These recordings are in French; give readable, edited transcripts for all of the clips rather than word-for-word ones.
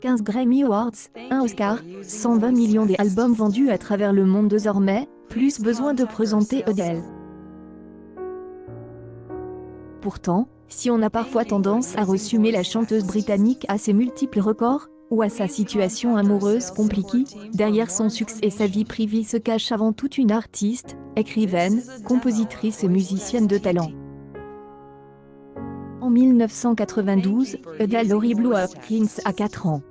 15 Grammy Awards, un Oscar, 120 millions d'albums vendus à travers le monde désormais, plus besoin de présenter Adele. Pourtant, si on a parfois tendance à resumer la chanteuse britannique à ses multiples records, ou à sa situation amoureuse compliquée, derrière son succès et sa vie privée se cache avant tout une artiste, écrivaine, compositrice et musicienne de talent. En 1992, Adele Laurie Blue Hopkins a 4 ans.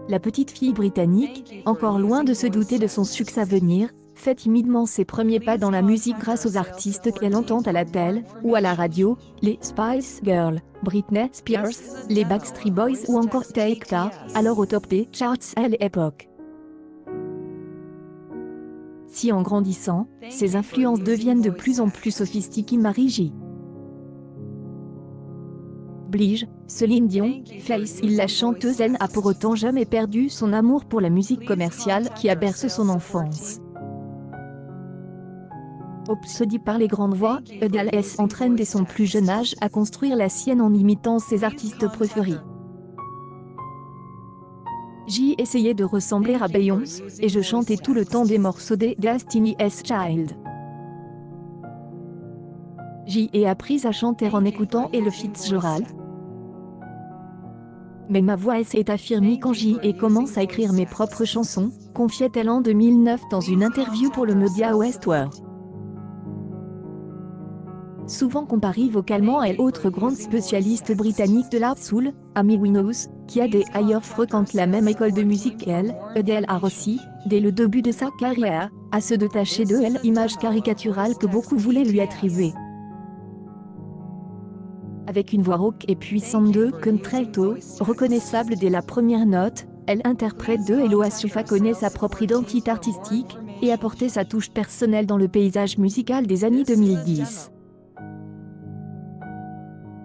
La petite fille britannique, encore loin de se douter de son succès à venir, fait timidement ses premiers pas dans la musique grâce aux artistes qu'elle entend à la télé ou à la radio, les Spice Girls, Britney Spears, les Backstreet Boys ou encore Take That, alors au top des charts à l'époque. Si en grandissant, ses influences deviennent de plus en plus sophistiquées. Mary J. Blige, Céline Dion, Face Hill. La chanteuse n'a pour autant jamais perdu son amour pour la musique commerciale qui a bercé son enfance. Obsédée par les grandes voix, Adele s'entraîne dès son plus jeune âge à construire la sienne en imitant ses artistes préférés. J'ai essayé de ressembler à Beyoncé, et je chantais tout le temps des morceaux des Destiny's Child. J'ai appris à chanter en écoutant Ella Fitzgerald. Mais ma voix s'est affirmée quand j'ai commencé à écrire mes propres chansons, confiait-elle en 2009 dans une interview pour le média Westworld. Souvent comparée vocalement à l'autre grande spécialiste britannique de l'art soul, Amy Winehouse, qui a d'ailleurs fréquenté la même école de musique qu'elle, Adele a réussi, dès le début de sa carrière, à se détacher de l'image caricaturale que beaucoup voulaient lui attribuer. Avec une voix rauque et puissante de contralto, reconnaissable dès la première note, elle interprète de l'oasis, connaît sa propre identité artistique, et a porté sa touche personnelle dans le paysage musical des années 2010.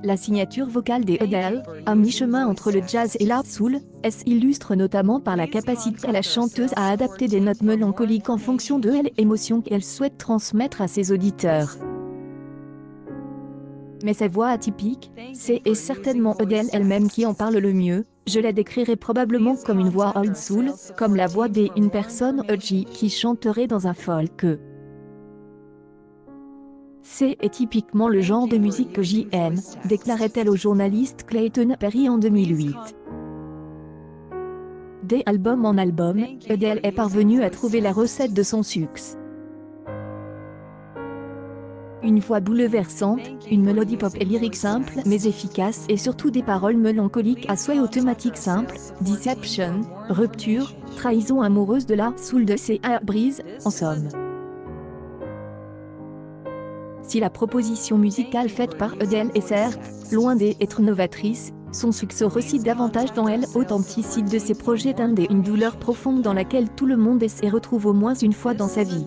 La signature vocale d'Adele, à mi-chemin entre le jazz et l'art soul, s'illustre notamment par la capacité de la chanteuse à adapter des notes mélancoliques en fonction de l'émotion qu'elle souhaite transmettre à ses auditeurs. Mais sa voix atypique, c'est certainement Adele elle-même qui en parle le mieux. Je la décrirais probablement comme une voix old soul, comme la voix d'une personne âgée qui chanterait dans un folk. C'est typiquement le genre de musique que j'aime, déclarait-elle au journaliste Clayton Perry en 2008. D'album en album, Adele est parvenue à trouver la recette de son succès. Une voix bouleversante, une mélodie pop et lyrique simple mais efficace et surtout des paroles mélancoliques à souhait automatiques simples, Deception, rupture, trahison amoureuse de la soul de ses Brise, en somme. Si la proposition musicale faite par Adele est certes, loin d'être novatrice, son succès réside davantage dans l'authenticité de ses projets et une douleur profonde dans laquelle tout le monde se retrouve au moins une fois dans sa vie.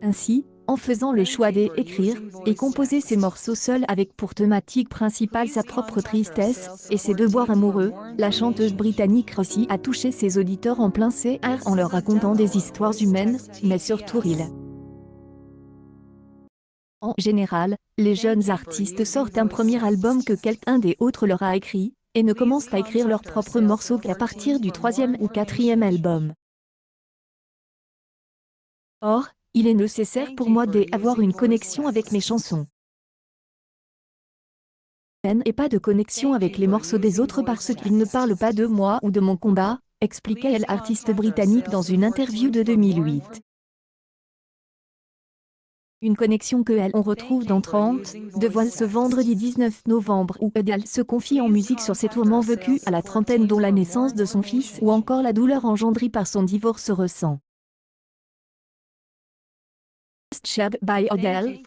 Ainsi, en faisant le choix d'écrire et composer ses morceaux seule avec pour thématique principale sa propre tristesse et ses devoirs amoureux, la chanteuse britannique réussit à toucher ses auditeurs en plein cœur en leur racontant des histoires humaines, mais surtout réelles. En général, les jeunes artistes sortent un premier album que quelqu'un d'autre leur a écrit, et ne commencent à écrire leurs propres morceaux qu'à partir du 3e ou 4e album. Or, il est nécessaire pour moi d'avoir une connexion avec mes chansons. Et pas de connexion avec les morceaux des autres parce qu'ils ne parlent pas de moi ou de mon combat, expliquait l'artiste britannique dans une interview de 2008. Une connexion que on retrouve dans 30, de Voile ce vendredi 19 novembre où Adele se confie en musique sur ses tourments vécus à la trentaine dont la naissance de son fils ou encore la douleur engendrée par son divorce ressent. Shared by Adele,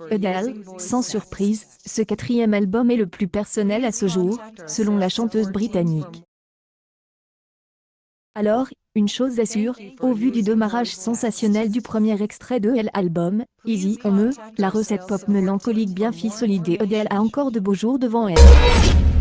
sans surprise, ce 4e album est le plus personnel à ce jour, selon la chanteuse britannique. Alors, une chose est sûre, au vu du démarrage sensationnel du premier extrait de l'album, Easy on Me, la recette pop mélancolique bien ficelée d'Adele a encore de beaux jours devant elle.